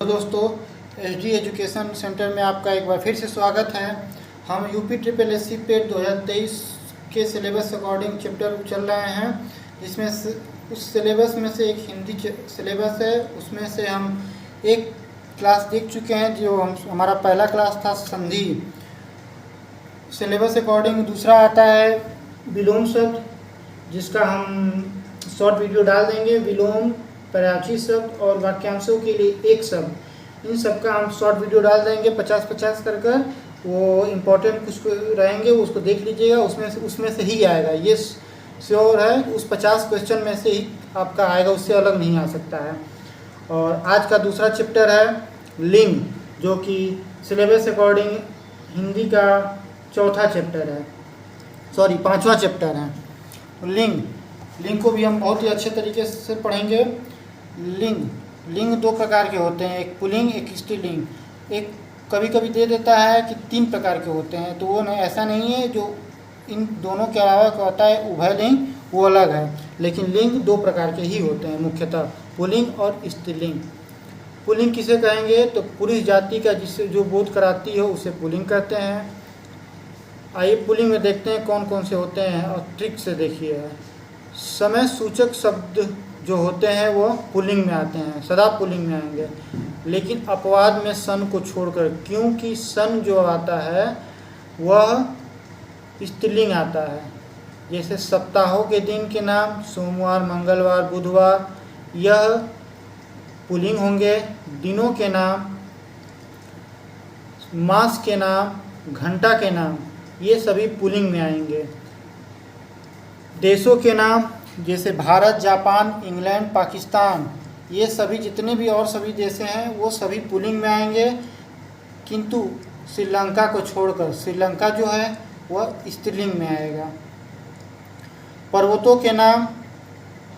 दोस्तों, HD education centre में आपका एक बार फिर से स्वागत है। हम यूपी ट्रिपल एससी पेट 2023 के सिलेबस अकॉर्डिंग चैप्टर चल रहे हैं, जिसमें उस सिलेबस में से एक हिंदी सिलेबस है। उसमें से हम एक क्लास देख चुके हैं, जो हमारा पहला क्लास था संधि। सिलेबस अकॉर्डिंग दूसरा आता है विलोम शब्द, जिसका हम शॉर्ट वीडियो डाल देंगे। विलोम, पर्यायवाची शब्द और वाक्यांशों के लिए एक शब्द, इन सब का हम शॉर्ट वीडियो डाल देंगे 50-50 कर वो इम्पोर्टेंट कुछ रहेंगे, उसको देख लीजिएगा। उसमें से ही आएगा, ये श्योर है। उस 50 क्वेश्चन में से ही आपका आएगा, उससे अलग नहीं आ सकता है। और आज का दूसरा चैप्टर है लिंग, जो कि सिलेबस अकॉर्डिंग हिंदी का चौथा चैप्टर है, सॉरी 5वां चैप्टर है। लिंग को भी हम बहुत ही अच्छे तरीके से पढ़ेंगे। लिंग दो प्रकार के होते हैं, एक पुल्लिंग एक स्त्रीलिंग। एक कभी कभी दे देता है कि 3 प्रकार के होते हैं, तो वो नहीं, ऐसा नहीं है। जो इन दोनों के अलावा क्या होता है उभयलिंग, वो अलग है। लेकिन लिंग 2 प्रकार के ही होते हैं मुख्यतः, पुल्लिंग और स्त्रीलिंग। पुल्लिंग किसे कहेंगे? तो पुरुष जाति का जिससे जो बोध कराती हो उसे पुल्लिंग कहते हैं। आइए पुल्लिंग में देखते हैं कौन कौन से होते हैं, और ट्रिक से देखिए। समय सूचक शब्द जो होते हैं वो पुल्लिंग में आते हैं, सदा पुल्लिंग में आएंगे, लेकिन अपवाद में सन को छोड़कर, क्योंकि सन जो आता है वह स्त्रीलिंग आता है। जैसे सप्ताहों के दिन के नाम सोमवार, मंगलवार, बुधवार, यह पुल्लिंग होंगे। दिनों के नाम, मास के नाम, घंटा के नाम, ये सभी पुल्लिंग में आएंगे। देशों के नाम जैसे भारत, जापान, इंग्लैंड, पाकिस्तान, ये सभी जितने भी और सभी देश हैं वो सभी पुल्लिंग में आएंगे, किंतु श्रीलंका को छोड़कर, श्रीलंका जो है वह स्त्रीलिंग में आएगा। पर्वतों के नाम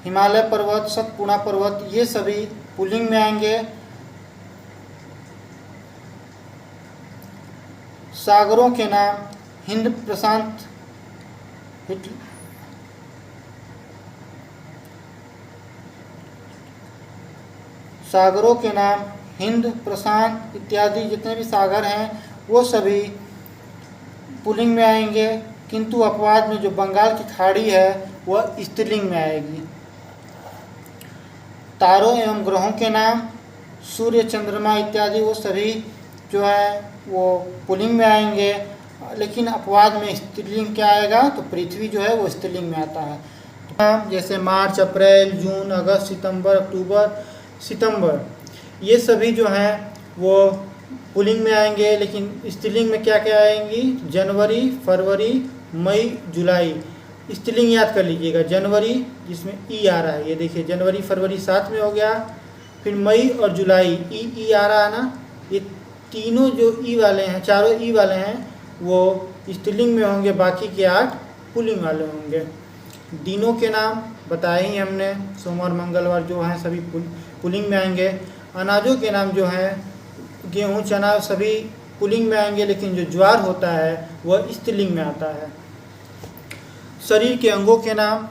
हिमालय पर्वत, सतपुड़ा पर्वत, ये सभी पुल्लिंग में आएंगे। सागरों के नाम हिंद प्रशांत, सागरों के नाम हिंद प्रशांत इत्यादि जितने भी सागर हैं वो सभी पुल्लिंग में आएंगे, किंतु अपवाद में जो बंगाल की खाड़ी है वह स्त्रीलिंग में आएगी। तारों एवं ग्रहों के नाम सूर्य, चंद्रमा इत्यादि, वो सभी जो है वो पुल्लिंग में आएंगे, लेकिन अपवाद में स्त्रीलिंग क्या आएगा? तो पृथ्वी जो है वो स्त्रीलिंग में आता है। नाम जैसे मार्च, अप्रैल, जून, अगस्त, सितंबर, अक्टूबर, सितंबर, ये सभी जो हैं वो पुल्लिंग में आएंगे, लेकिन स्त्रीलिंग में क्या क्या आएंगी? जनवरी, फरवरी, मई, जुलाई। स्त्रीलिंग याद कर लीजिएगा, जनवरी जिसमें ई आ रहा है, ये देखिए जनवरी फरवरी साथ में हो गया। फिर मई और जुलाई ई आ रहा है ना, ये तीनों जो ई वाले हैं, चारों ई वाले हैं, वो स्त्रीलिंग में होंगे, बाकी के 8 पुल्लिंग वाले होंगे। दिनों के नाम बताए ही हमने, सोमवार, मंगलवार जो हैं सभी पुल्लिंग में आएंगे। अनाजों के नाम जो हैं गेहूँ, चना, सभी पुल्लिंग में आएंगे, लेकिन जो ज्वार होता है वह स्त्रीलिंग में आता है। शरीर के अंगों के नाम,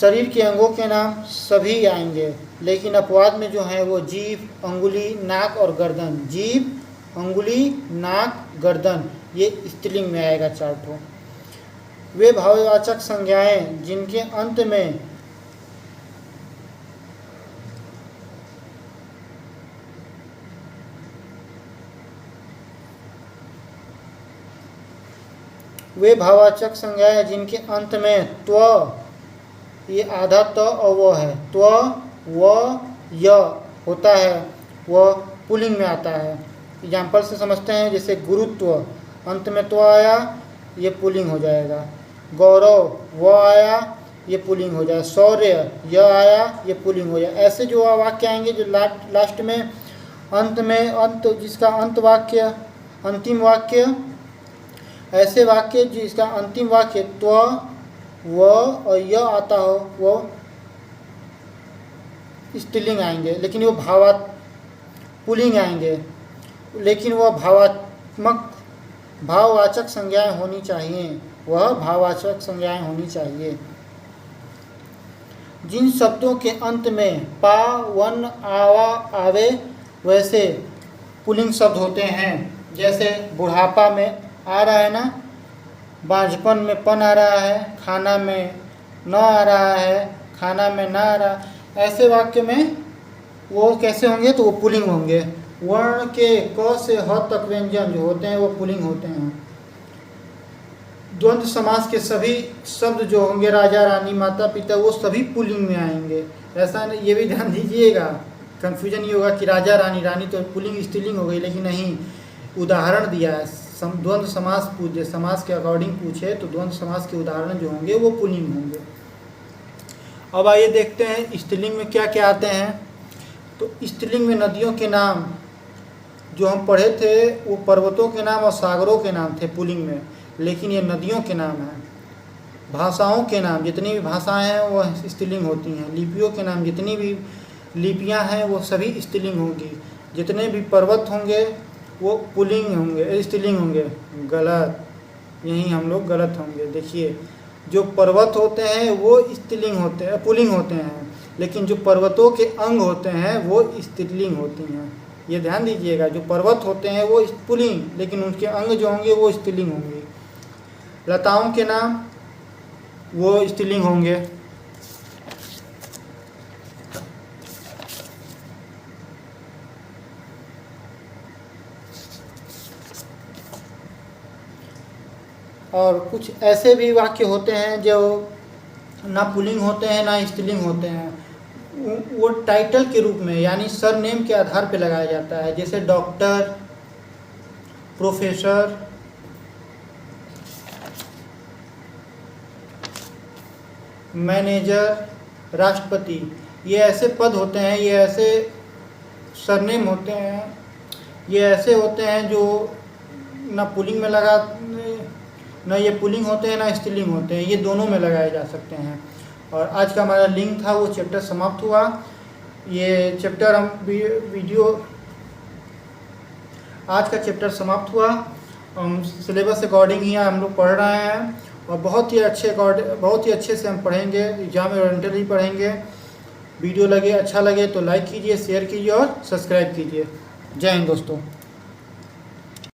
शरीर के अंगों के नाम सभी आएंगे, लेकिन अपवाद में जो है वो जीभ, अंगुली, नाक और गर्दन। जीभ, अंगुली, नाक, गर्दन, ये स्त्रीलिंग में आएगा 4 ठो। वे भाववाचक संज्ञाएं जिनके अंत में त्व, ये आधा त और व है, त्व, व, य होता है, वह पुल्लिंग में आता है। एग्जाम्पल से समझते हैं, जैसे गुरुत्व, अंत में त्व आया, ये पुल्लिंग हो जाएगा। गौरव, वो आया, ये पुल्लिंग हो जाए। शौर्य, यह आया, ये पुल्लिंग हो जाए। ऐसे जो वाक्य आएंगे जो लास्ट में, अंत में, अंत जिसका अंत वाक्य, अंतिम वाक्य, ऐसे वाक्य जिसका अंतिम वाक्य त्व, व और यह आता हो, वो स्त्रीलिंग आएंगे, लेकिन वो पुल्लिंग आएंगे, लेकिन वह भाववाचक संज्ञाएं होनी चाहिए, वह भाववाचक संज्ञाएं होनी चाहिए। जिन शब्दों के अंत में पा वन आवा आवे वैसे पुल्लिंग शब्द होते हैं। जैसे बुढ़ापा में आ रहा है ना, बांझपन में पन आ रहा है, खाना में न आ रहा है, खाना में ना आ रहा, ऐसे वाक्य में वो कैसे होंगे, तो वो पुल्लिंग होंगे। वर्ण के क से ह तक व्यंजन जो होते हैं वो पुल्लिंग होते हैं। द्वंद्व समास के सभी शब्द जो होंगे, राजा रानी माता पिता, वो सभी पुल्लिंग में आएंगे। ऐसा नहीं, ये भी ध्यान दीजिएगा, कन्फ्यूजन ये होगा कि राजा रानी, रानी तो पुल्लिंग स्त्रीलिंग हो गई, लेकिन नहीं, उदाहरण दिया है। द्वंद्व समास पूछे, समास के अकॉर्डिंग पूछे तो द्वंद्व समास के उदाहरण जो होंगे वो पुल्लिंग होंगे। अब आइए देखते हैं स्त्रीलिंग में क्या क्या आते हैं। तो स्त्रीलिंग में नदियों के नाम जो हम पढ़े थे वो पर्वतों के नाम और सागरों के नाम थे पुल्लिंग में, लेकिन ये नदियों के नाम हैं। भाषाओं के नाम, जितनी भी भाषाएं हैं वो स्त्रीलिंग होती हैं। लिपियों के नाम, जितनी भी लिपियां हैं वो सभी स्त्रीलिंग होंगी। जितने भी पर्वत होंगे वो पुल्लिंग होंगे, स्त्रीलिंग होंगे। गलत, यहीं हम लोग गलत होंगे। देखिए, जो पर्वत होते हैं वो स्त्रीलिंग होते हैं, पुल्लिंग होते हैं, लेकिन जो पर्वतों के अंग होते हैं वो स्त्रीलिंग होती हैं। ये ध्यान दीजिएगा, जो पर्वत होते हैं वो पुल्लिंग, लेकिन उनके अंग जो होंगे वो स्त्रीलिंग होंगे। लताओं के नाम वो स्त्रीलिंग होंगे। और कुछ ऐसे भी वाक्य होते हैं जो ना पुल्लिंग होते हैं ना स्त्रीलिंग होते हैं, वो टाइटल के रूप में यानी सरनेम के आधार पर लगाया जाता है। जैसे डॉक्टर, प्रोफेसर, मैनेजर, राष्ट्रपति, ये ऐसे पद होते हैं, ये ऐसे सरनेम होते हैं, ये ऐसे होते हैं जो ना पुल्लिंग में लगा, ना ये पुल्लिंग होते हैं ना स्त्रीलिंग होते हैं, ये दोनों में लगाए जा सकते हैं। और आज का हमारा लिंक था वो चैप्टर समाप्त हुआ। ये चैप्टर हम वीडियो, आज का चैप्टर समाप्त हुआ। हम सिलेबस अकॉर्डिंग ही हम लोग पढ़ रहे हैं और बहुत ही अच्छे से हम पढ़ेंगे, एग्जाम ओरिएंटेड ही पढ़ेंगे। वीडियो लगे, अच्छा लगे तो लाइक कीजिए, शेयर कीजिए और सब्सक्राइब कीजिए। जय हिंद दोस्तों।